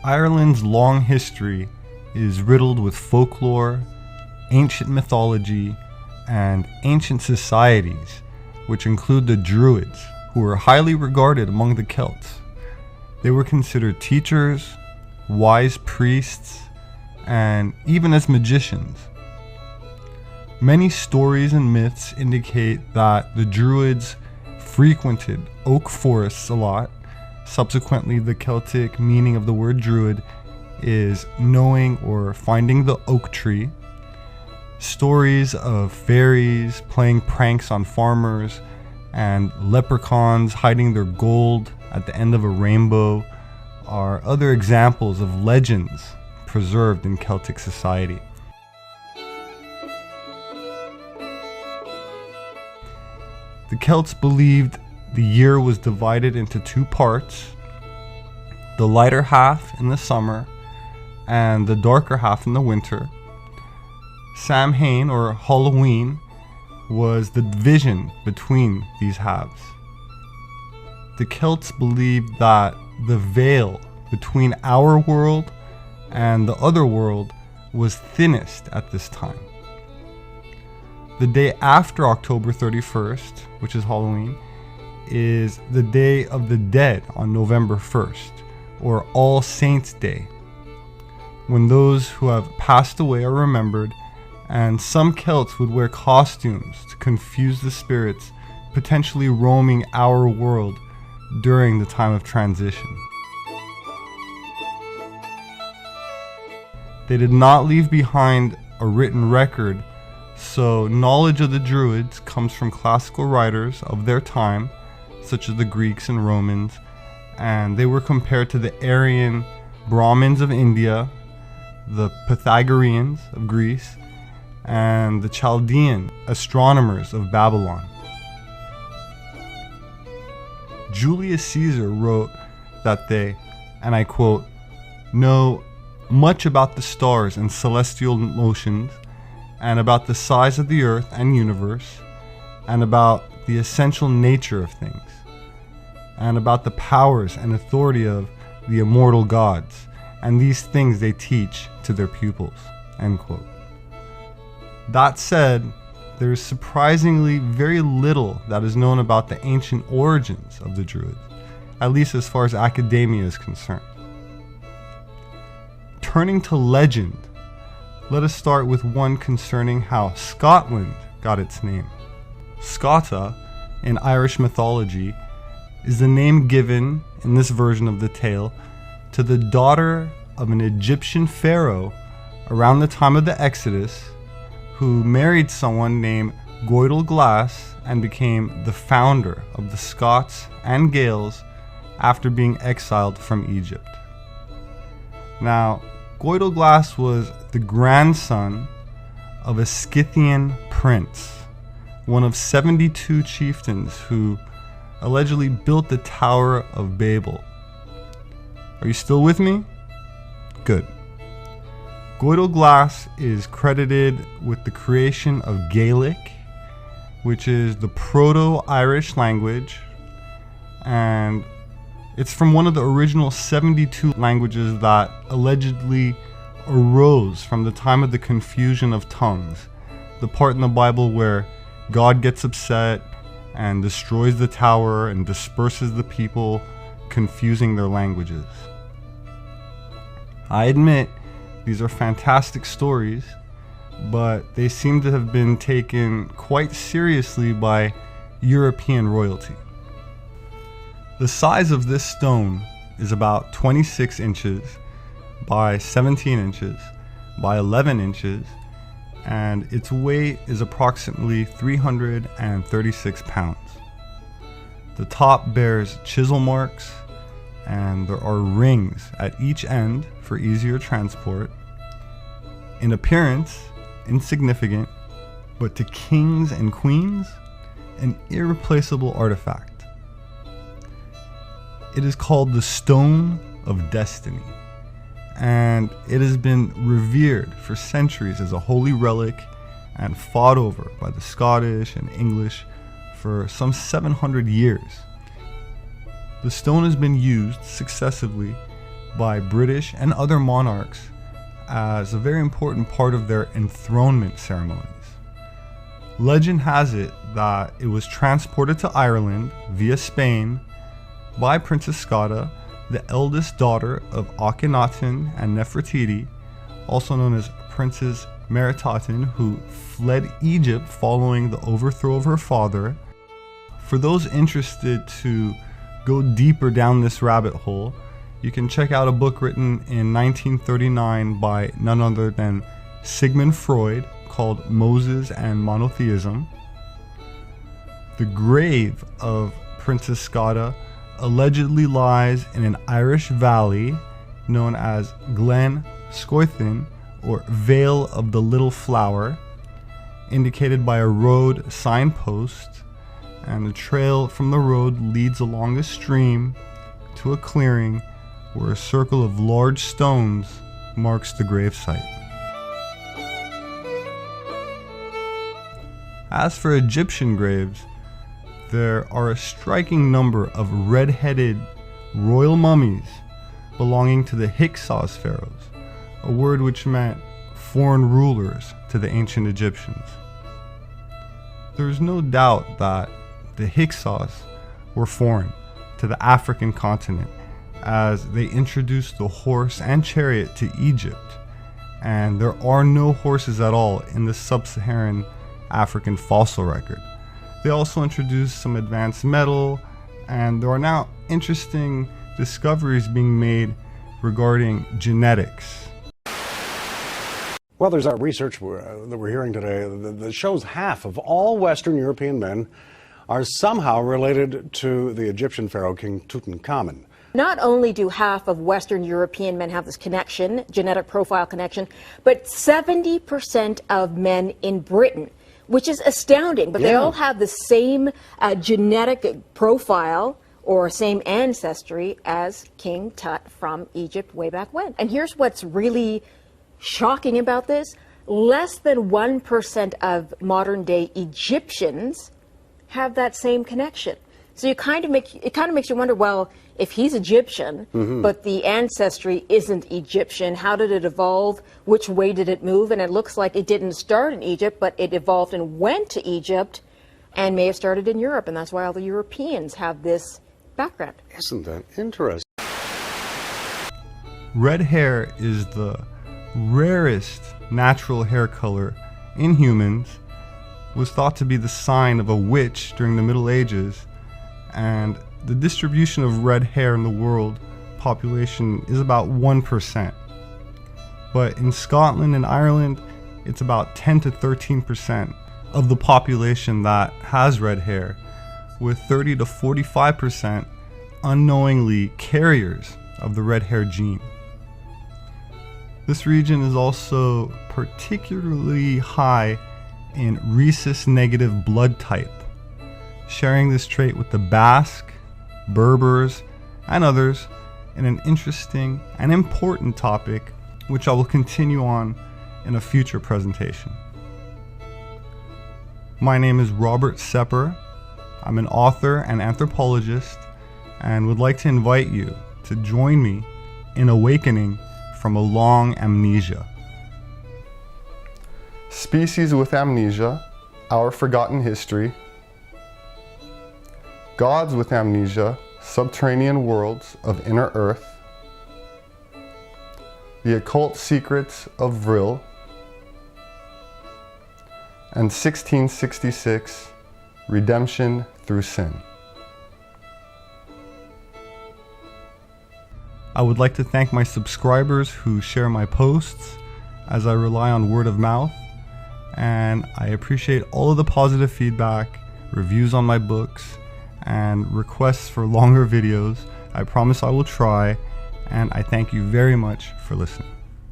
Ireland's long history is riddled with folklore, ancient mythology, and ancient societies, which include the Druids, who were highly regarded among the Celts. They were considered teachers, wise priests, and even as magicians. Many stories and myths indicate that the Druids frequented oak forests a lot. Subsequently, the Celtic meaning of the word Druid is knowing or finding the oak tree. Stories of fairies playing pranks on farmers and leprechauns hiding their gold at the end of a rainbow are other examples of legends preserved in Celtic society. The Celts believed the year was divided into two parts, the lighter half in the summer and the darker half in the winter. Samhain, or Halloween, was the division between these halves. The Celts believed that the veil between our world and the other world was thinnest at this time. The day after October 31st, which is Halloween, is the Day of the Dead on November 1st, or All Saints' Day, when those who have passed away are remembered, and some Celts would wear costumes to confuse the spirits potentially roaming our world during the time of transition. They did not leave behind a written record, so knowledge of the Druids comes from classical writers of their time, such as the Greeks and Romans, and they were compared to the Aryan Brahmins of India, the Pythagoreans of Greece, and the Chaldean astronomers of Babylon. Julius Caesar wrote that they, and I quote, know much about the stars and celestial motions, and about the size of the earth and universe, and about the essential nature of things, and about the powers and authority of the immortal gods, and these things they teach to their pupils, end quote. That said, there is surprisingly very little that is known about the ancient origins of the Druids, at least as far as academia is concerned. Turning to legend, let us start with one concerning how Scotland got its name. Scotta, in Irish mythology, is the name given, in this version of the tale, to the daughter of an Egyptian pharaoh around the time of the Exodus, who married someone named Goidel Glass and became the founder of the Scots and Gaels after being exiled from Egypt. Now, Goidel Glass was the grandson of a Scythian prince, one of 72 chieftains who allegedly built the Tower of Babel. Are you still with me? Good. Goidel Glass is credited with the creation of Gaelic, which is the Proto-Irish language, and it's from one of the original 72 languages that allegedly arose from the time of the confusion of tongues, the part in the Bible where God gets upset and destroys the tower and disperses the people, confusing their languages. I admit, these are fantastic stories, but they seem to have been taken quite seriously by European royalty. The size of this stone is about 26 inches by 17 inches by 11 inches, and its weight is approximately 336 pounds. The top bears chisel marks, and there are rings at each end for easier transport. In appearance, insignificant, but to kings and queens, an irreplaceable artifact. It is called the Stone of Destiny, and it has been revered for centuries as a holy relic and fought over by the Scottish and English for some 700 years. The stone has been used successively by British and other monarchs as a very important part of their enthronement ceremonies. Legend has it that it was transported to Ireland via Spain by Princess Scotta, the eldest daughter of Akhenaten and Nefertiti, also known as Princess Meritaten, who fled Egypt following the overthrow of her father. For those interested to go deeper down this rabbit hole, you can check out a book written in 1939 by none other than Sigmund Freud called Moses and Monotheism. The grave of Princess Scotta allegedly lies in an Irish valley known as Glen Scoithin, or Vale of the Little Flower, indicated by a road signpost, and the trail from the road leads along a stream to a clearing where a circle of large stones marks the gravesite. As for Egyptian graves, there are a striking number of red-headed royal mummies belonging to the Hyksos pharaohs, a word which meant foreign rulers to the ancient Egyptians. There is no doubt that the Hyksos were foreign to the African continent, as they introduced the horse and chariot to Egypt, and there are no horses at all in the sub-Saharan African fossil record. They also introduced some advanced metal, and there are now interesting discoveries being made regarding genetics. Well, there's our research that we're hearing today that shows half of all Western European men are somehow related to the Egyptian pharaoh King Tutankhamun. Not only do half of Western European men have this connection, genetic profile connection, but 70% of men in Britain, which is astounding, but they all have the same genetic profile or same ancestry as King Tut from Egypt way back when. And here's what's really shocking about this. Less than 1% of modern day Egyptians have that same connection. So it kind of makes you wonder, well, if he's Egyptian, but the ancestry isn't Egyptian, how did it evolve? Which way did it move? And it looks like it didn't start in Egypt, but it evolved and went to Egypt and may have started in Europe. And that's why all the Europeans have this background. Isn't that interesting? Red hair is the rarest natural hair color in humans, was thought to be the sign of a witch during the Middle Ages, and the distribution of red hair in the world population is about 1%. But in Scotland and Ireland, it's about 10 to 13% of the population that has red hair, with 30 to 45% unknowingly carriers of the red hair gene. This region is also particularly high in rhesus negative blood type, sharing this trait with the Basque, Berbers, and others in an interesting and important topic, which I will continue on in a future presentation. My name is Robert Sepper. I'm an author and anthropologist, and would like to invite you to join me in awakening from a long amnesia. Species with amnesia, our forgotten history. Gods with amnesia, subterranean worlds of inner earth. The occult secrets of Vril. And 1666, redemption through sin. I would like to thank my subscribers who share my posts, as I rely on word of mouth, and I appreciate all of the positive feedback, reviews on my books, and requests for longer videos. I promise I will try, and I thank you very much for listening.